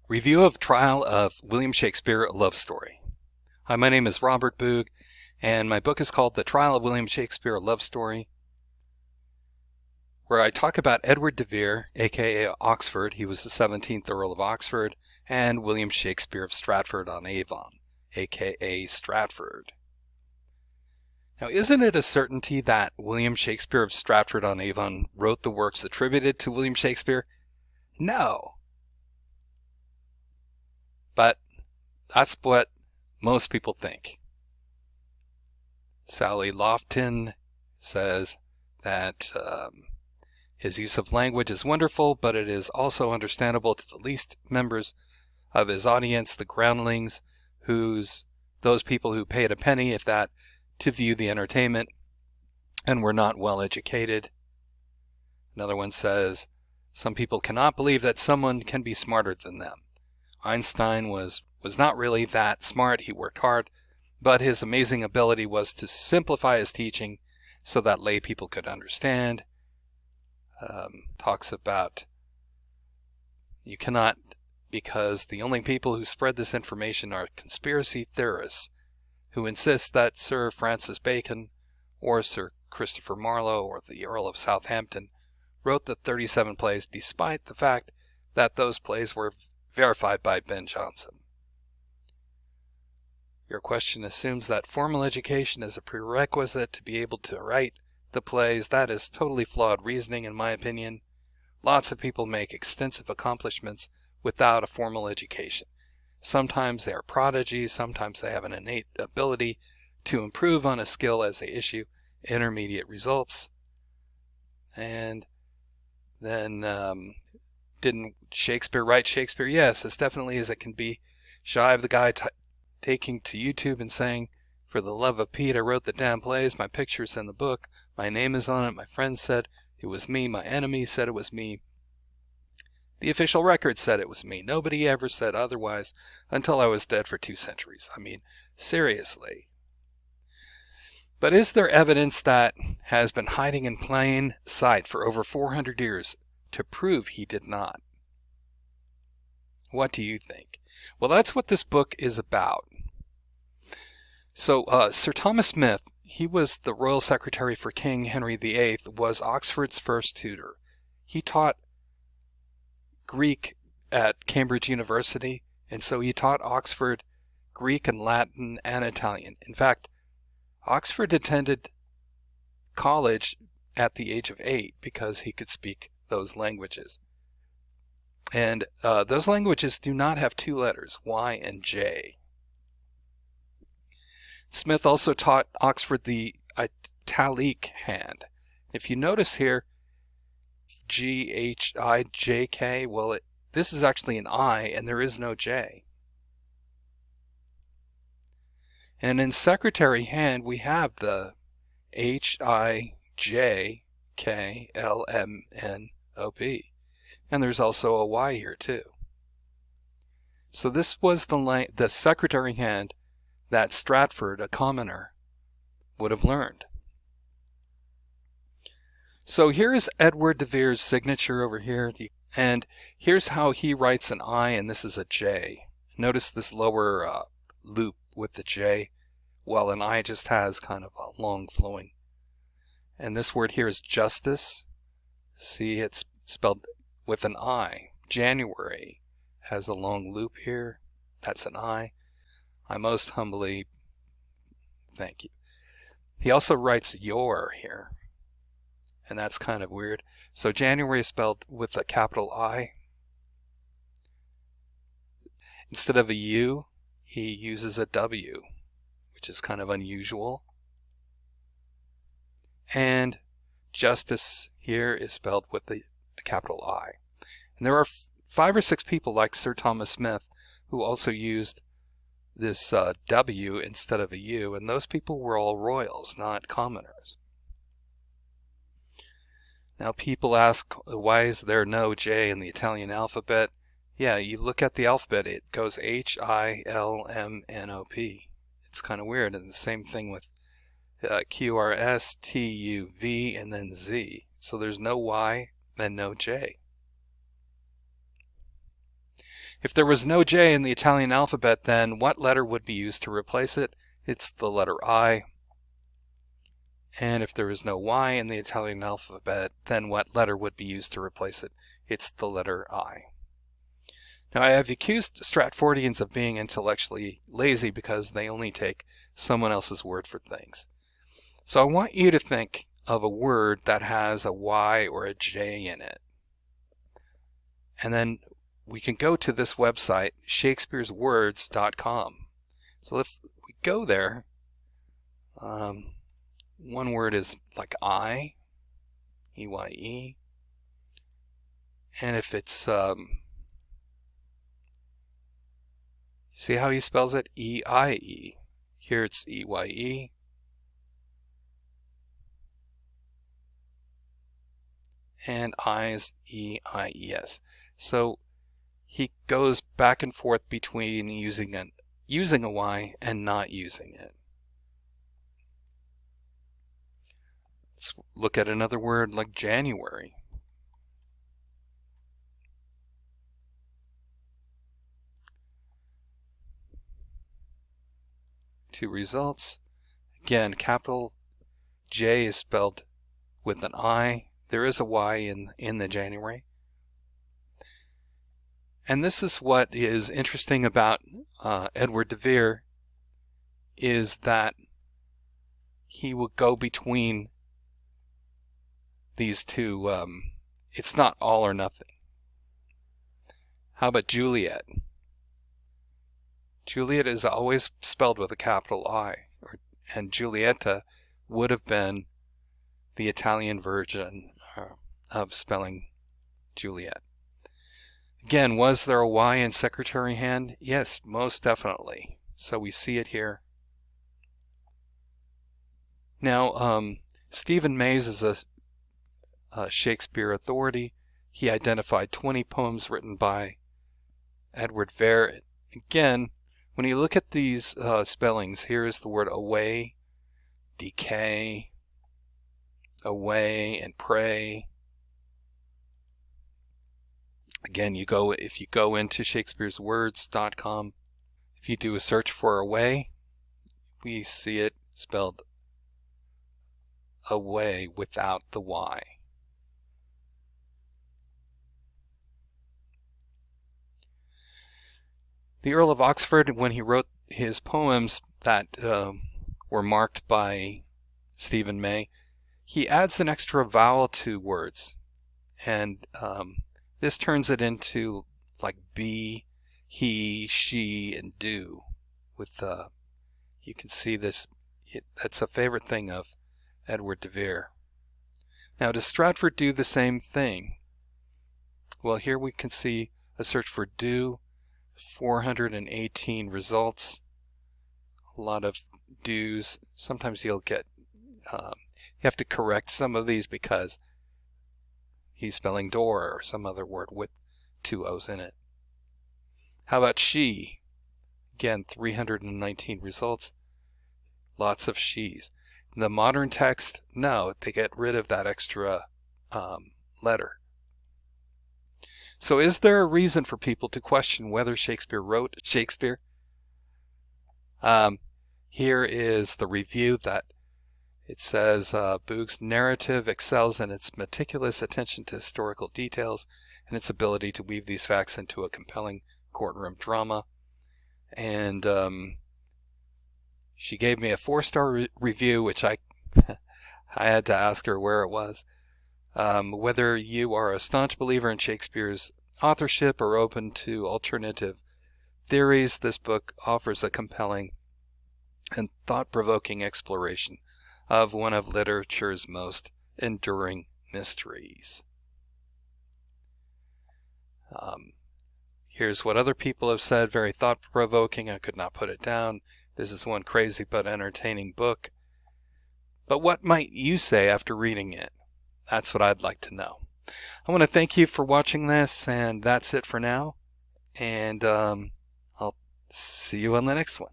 Review of Trial of William Shakespeare, a Love Story. Hi, my name is Robert Boog, and my book is called The Trial of William Shakespeare, a Love Story, where I talk about Edward de Vere, aka Oxford, he was the 17th Earl of Oxford, and William Shakespeare of Stratford-on-Avon, aka Stratford. Now, isn't it a certainty that William Shakespeare of Stratford-on-Avon wrote the works attributed to William Shakespeare? No. But that's what most people think. Sally Lofton says that his use of language is wonderful, but it is also understandable to the least members of his audience, the groundlings, those people who paid a penny, if that, to view the entertainment and were not well educated. Another one says, some people cannot believe that someone can be smarter than them. Einstein was not really that smart. He worked hard, but his amazing ability was to simplify his teaching so that lay people could understand. Talks about you cannot, because the only people who spread this information are conspiracy theorists who insist that Sir Francis Bacon or Sir Christopher Marlowe or the Earl of Southampton wrote the 37 plays, despite the fact that those plays were verified by Ben Jonson. Your question assumes that formal education is a prerequisite to be able to write the plays. That is totally flawed reasoning, in my opinion. Lots of people make extensive accomplishments without a formal education. Sometimes they are prodigies, sometimes they have an innate ability to improve on a skill as they issue intermediate results. And then didn't Shakespeare write Shakespeare? Yes, as definitely as it can be. Shy of the guy taking to YouTube and saying, for the love of Pete, I wrote the damn plays, my picture's in the book, my name is on it, my friends said it was me, my enemies said it was me, the official record said it was me, nobody ever said otherwise until I was dead for 2 centuries. I mean, seriously. But is there evidence that has been hiding in plain sight for over 400 years to prove he did not? What do you think? Well, that's what this book is about. So Sir Thomas Smith, he was the royal secretary for King Henry VIII, was Oxford's first tutor. He taught Greek at Cambridge University, and so he taught Oxford Greek and Latin and Italian. In fact, Oxford attended college at the age of 8 because he could speak those languages. And those languages do not have 2 letters, Y and J. Smith also taught Oxford the Italic hand. If you notice here, G-H-I-J-K, well, this is actually an I, and there is no J. And in secretary hand, we have the H-I-J-K-L-M-N-O-P. And there's also a Y here, too. So this was the secretary hand that Stratford, a commoner, would have learned. So here is Edward de Vere's signature over here, and here's how he writes an I, and this is a J. Notice this lower loop with the J, while an I just has kind of a long flowing. And this word here is justice. See, it's spelled with an I. January has a long loop here. That's an I. I most humbly thank you. He also writes your here, and that's kind of weird. So January is spelled with a capital I. Instead of a U, he uses a W, which is kind of unusual. And justice here is spelled with the capital I. And there are 5 or 6 people like Sir Thomas Smith who also used this W instead of a U, and those people were all royals, not commoners. Now people ask, why is there no J in the Italian alphabet? Yeah, you look at the alphabet, it goes H-I-L-M-N-O-P. It's kind of weird, and the same thing with Q-R-S-T-U-V and then Z. So there's no Y, then no J. If there was no J in the Italian alphabet, then what letter would be used to replace it? It's the letter I. And if there was no Y in the Italian alphabet, then what letter would be used to replace it? It's the letter I. Now, I have accused Stratfordians of being intellectually lazy because they only take someone else's word for things. So I want you to think of a word that has a Y or a J in it. And then we can go to this website, shakespeareswords.com. So if we go there, one word is like I, E-Y-E. And if it's, see how he spells it? E-I-E. Here it's E-Y-E. And I is E-I-E-S. So he goes back and forth between using a Y and not using it. Let's look at another word like January. Two results. Again, capital J is spelled with an I. There is a Y in the January. And this is what is interesting about Edward de Vere, is that he would go between these two. It's not all or nothing. How about Juliet? Juliet is always spelled with a capital I, and Giulietta would have been the Italian version of spelling Juliet. Again, was there a Y in secretary hand? Yes, most definitely. So we see it here. Now, Stephen Mays is a Shakespeare authority. He identified 20 poems written by Edward de Vere. Again, when you look at these spellings, here is the word away, decay, away, and pray. Again, if you go into shakespeareswords.com, if you do a search for away, we see it spelled away without the Y. The Earl of Oxford, when he wrote his poems that were marked by Stephen May, he adds an extra vowel to words, and this turns it into like be, he, she, and do. With you can see this. That's a favorite thing of Edward de Vere. Now, does Stratford do the same thing? Well, here we can see a search for do, 418 results, a lot of do's. Sometimes you'll get, you have to correct some of these because he's spelling door or some other word with two O's in it. How about she? Again, 319 results, lots of she's. In the modern text, no, they get rid of that extra letter. So is there a reason for people to question whether Shakespeare wrote Shakespeare? Here is the review that it says, Boog's narrative excels in its meticulous attention to historical details and its ability to weave these facts into a compelling courtroom drama. And she gave me a 4-star review, which I had to ask her where it was. Whether you are a staunch believer in Shakespeare's authorship or open to alternative theories, this book offers a compelling and thought-provoking exploration of one of literature's most enduring mysteries. Here's what other people have said, very thought-provoking. I could not put it down. This is one crazy but entertaining book. But what might you say after reading it? That's what I'd like to know. I want to thank you for watching this, and that's it for now. And I'll see you on the next one.